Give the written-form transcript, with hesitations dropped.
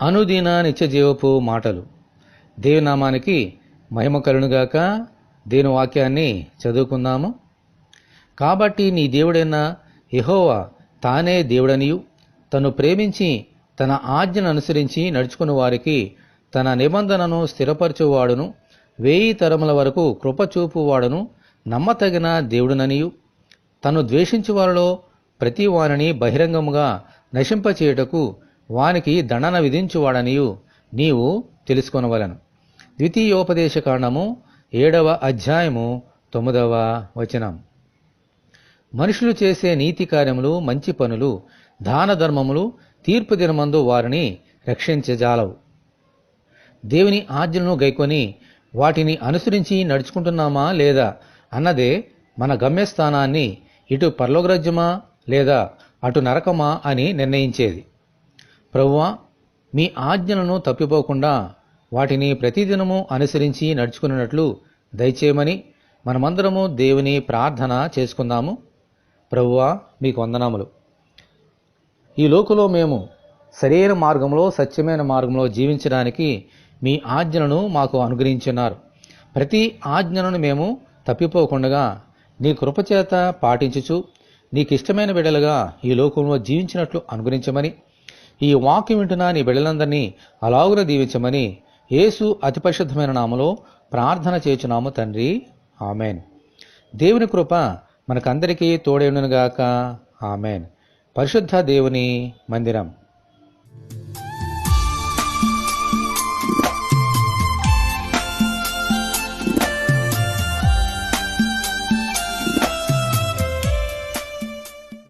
అనుదిన నిత్యజీవపు మాటలు. దేవునామానికి మహిమ కలుగునుగాక. దేవుని వాక్యాన్ని చదువుకుందాము. కాబట్టి నీ దేవుడైన యెహోవా తానే దేవుడనియు, తను ప్రేమించి తన ఆజ్ఞను అనుసరించి నడుచుకుని వారికి తన నిబంధనను స్థిరపరచువాడును, 1000 తరముల వరకు కృపచూపువాడును, నమ్మతగిన దేవుడుననియు, తను ద్వేషించు వారిలో ప్రతి వానిని బహిరంగముగా నశింపచేయుటకు వానికి దండన విధించువాడనియు నీవు తెలుసుకొనవలెను. ద్వితీయోపదేశకాండము 7వ అధ్యాయము 9వ వచనం. మనుషులు చేసే నీతి కార్యములు, మంచి పనులు, దాన ధర్మములు తీర్పు దినమందు వారిని రక్షించజాలవు. దేవుని ఆజ్ఞలను గైకొని వాటిని అనుసరించి నడుచుకుంటున్నామా లేదా అన్నదే మన గమ్యస్థానాన్ని ఇటు పరలోకరాజ్యమా లేదా అటు నరకమా అని నిర్ణయించేది. ప్రభువా, మీ ఆజ్ఞలను తప్పిపోకుండా వాటిని ప్రతిదినము అనుసరించి నడుచుకున్నట్లు దయచేయమని మనమందరము దేవుని ప్రార్థన చేసుకుందాము. ప్రభువా, మీకు వందనములు. ఈ లోకంలో మేము సరైన మార్గంలో, సత్యమైన మార్గంలో జీవించడానికి మీ ఆజ్ఞలను మాకు అనుగ్రహించున్నారు. ప్రతి ఆజ్ఞలను మేము తప్పిపోకుండా నీ కృపచేత పాటించుచు నీకిష్టమైన బిడ్డలుగా ఈ లోకంలో జీవించినట్లు అనుగ్రహించమని, ఈ వాక్యం వింటున్న నీ బిడ్డలందరినీ అలాగున దీవించమని యేసు అతి పరిశుద్ధమైన నామములో ప్రార్థన చేయుచున్నాము తండ్రి. ఆమెన్. దేవుని కృప మనకందరికీ తోడైనగాక. ఆమెన్. పరిశుద్ధ దేవుని మందిరం.